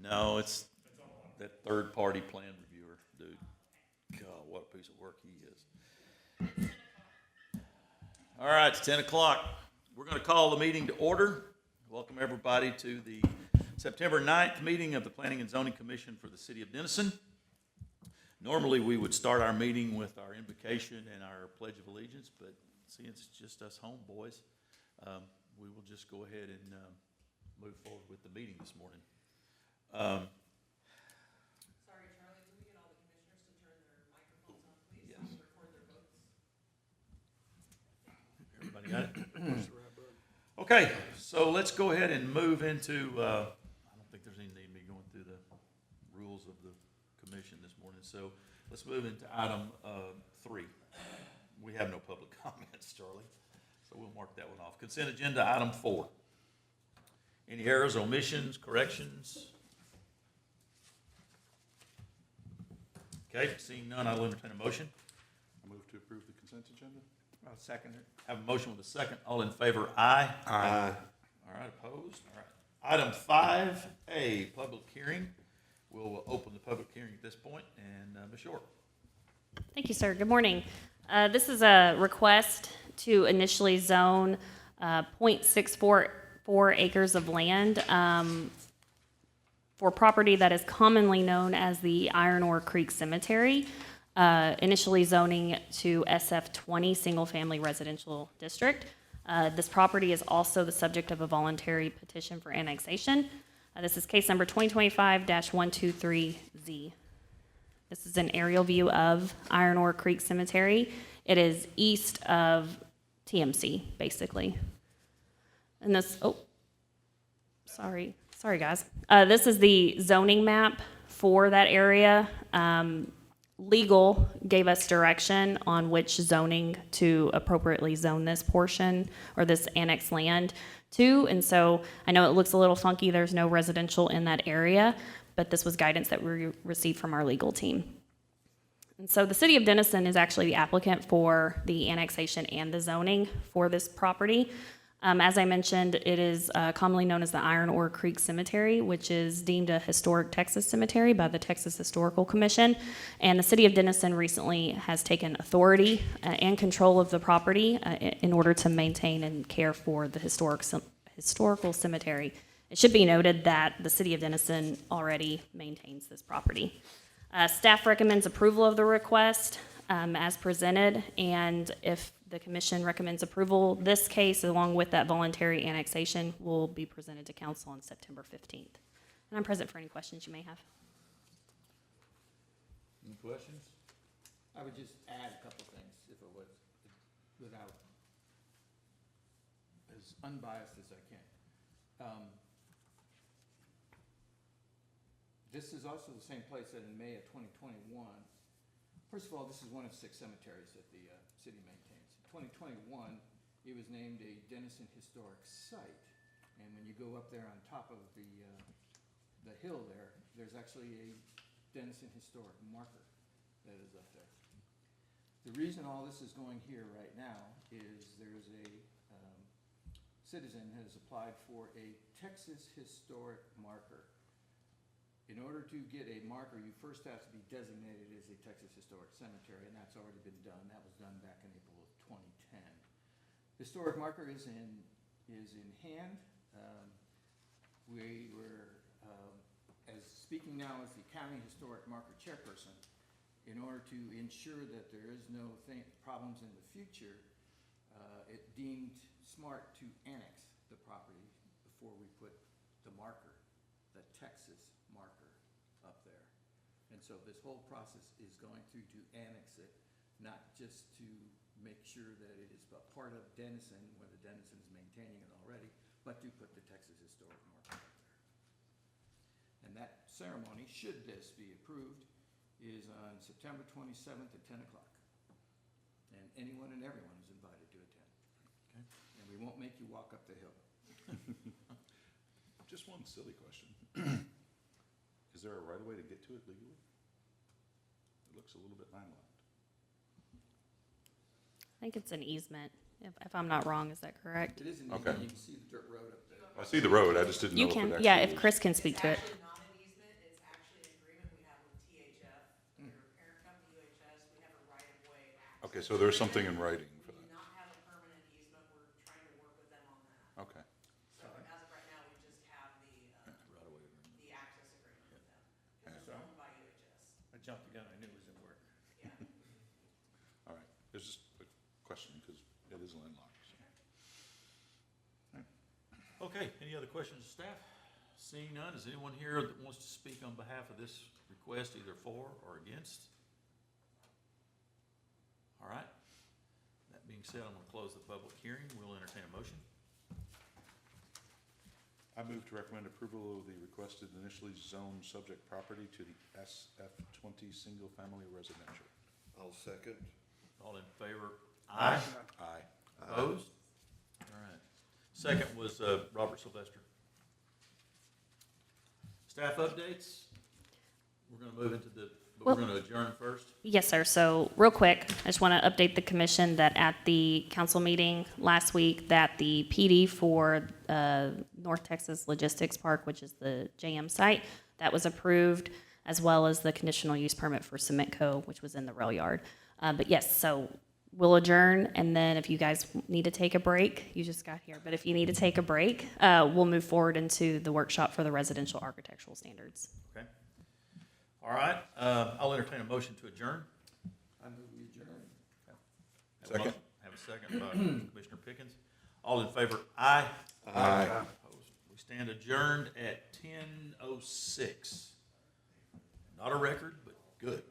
No, it's that third-party plan reviewer, dude. God, what a piece of work he is. All right, it's 10 o'clock. We're going to call the meeting to order. Welcome everybody to the September 9th meeting of the Planning and Zoning Commission for the City of Denison. Normally, we would start our meeting with our invocation and our Pledge of Allegiance, but since it's just us homeboys, we will just go ahead and move forward with the meeting this morning. Sorry, Charlie, can we get all the commissioners to turn their microphones on, please? Yes. And record their votes. Everybody got it? Okay, so let's go ahead and move into, I don't think there's any need me going through the rules of the commission this morning, so let's move into item 3. We have no public comments, Charlie, so we'll mark that one off. Consent agenda, item 4. Any errors, omissions, corrections? Okay, seeing none, I'll entertain a motion. I move to approve the consent agenda. I'll second it. Have a motion with a second. All in favor, aye. Aye. All right, opposed? All right. Item 5A, public hearing. We'll open the public hearing at this point, and Ms. Short. Thank you, sir. Good morning. This is a request to initially zone 0.644 acres of land for property that is commonly known as the Iron Ore Creek Cemetery, initially zoning to SF20 single-family residential district. This property is also the subject of a voluntary petition for annexation. This is case number 2025-123Z. This is an aerial view of Iron Ore Creek Cemetery. It is east of TMC, basically. And this, sorry guys. This is the zoning map for that area. Legal gave us direction on which zoning to appropriately zone this portion or this annexed land to. And so I know it looks a little funky. There's no residential in that area, but this was guidance that we received from our legal team. And so the city of Denison is actually the applicant for the annexation and the zoning for this property. As I mentioned, it is commonly known as the Iron Ore Creek Cemetery, which is deemed a historic Texas cemetery by the Texas Historical Commission. And the city of Denison recently has taken authority and control of the property in order to maintain and care for the historical cemetery. It should be noted that the city of Denison already maintains this property. Staff recommends approval of the request as presented, and if the commission recommends approval, this case, along with that voluntary annexation, will be presented to council on September 15th. And I'm present for any questions you may have. Any questions? I would just add a couple things, if it was, without, as unbiased as I can. This is also the same place that in May of 2021, first of all, this is one of 6 cemeteries that the city maintains. In 2021, it was named a Denison Historic Site, and when you go up there on top of the hill there, there's actually a Denison Historic marker that is up there. The reason all this is going here right now is there's a citizen has applied for a Texas Historic marker. In order to get a marker, you first have to be designated as a Texas Historic Cemetery, and that's already been done. That was done back in April of 2010. Historic marker is in hand. We were, as speaking now as the County Historic Marker Chairperson, in order to ensure that there is no problems in the future, it deemed smart to annex the property before we put the marker, the Texas marker, up there. And so this whole process is going through to annex it, not just to make sure that it is a part of Denison, where the Denison is maintaining it already, but to put the Texas Historic marker up there. And that ceremony, should this be approved, is on September 27th at 10 o'clock. And anyone and everyone is invited to attend. Okay. And we won't make you walk up the hill. Just one silly question. Is there a right way to get to it legally? It looks a little bit landlocked. I think it's an easement, if I'm not wrong. Is that correct? It is an Okay. easement. You can see the dirt road up there. I see the road, I just didn't know You if it can, actually yeah, if was- Chris can speak to it. It's actually not an easement. Okay, so there's something in writing for We do that. not have a permanent easement, we're trying to work with them on that. Okay, So as of right now, we just have the access agreement with them, because it's owned by UHS. I jumped the gun, I knew it was in work. Yeah. all right. There's just a question because it is landlocked. So. Okay, any other questions of staff? Seeing none, is anyone here that wants to speak on behalf of this request, either for or against? All right. That being said, I'm gonna close the public hearing. We'll entertain a motion. I move to recommend approval of the requested initially zoned subject property to the SF20 single-family residential. I'll second. All in favor? Aye. Aye. Opposed? All right. Second was, Robert Sylvester. Staff updates? We're gonna move into the, but we're Well- gonna adjourn first. Yes, sir. So real quick, I just want to update the commission that at the council meeting last week, that the PD for North Texas Logistics Park, which is the JM site, that was approved, as well as the conditional use permit for Cement Co., which was in the rail yard. But yes, so we'll adjourn, and then if you guys need to take a break, you just got here, but if you need to take a break, we'll move forward into the workshop for the residential architectural standards. Okay. All right, I'll entertain a motion to adjourn. I move we adjourn. Have a motion- Have a second by Commissioner Pickens. All in favor? Aye. Aye. Opposed? We stand adjourned at 10:06. Not a record, but good.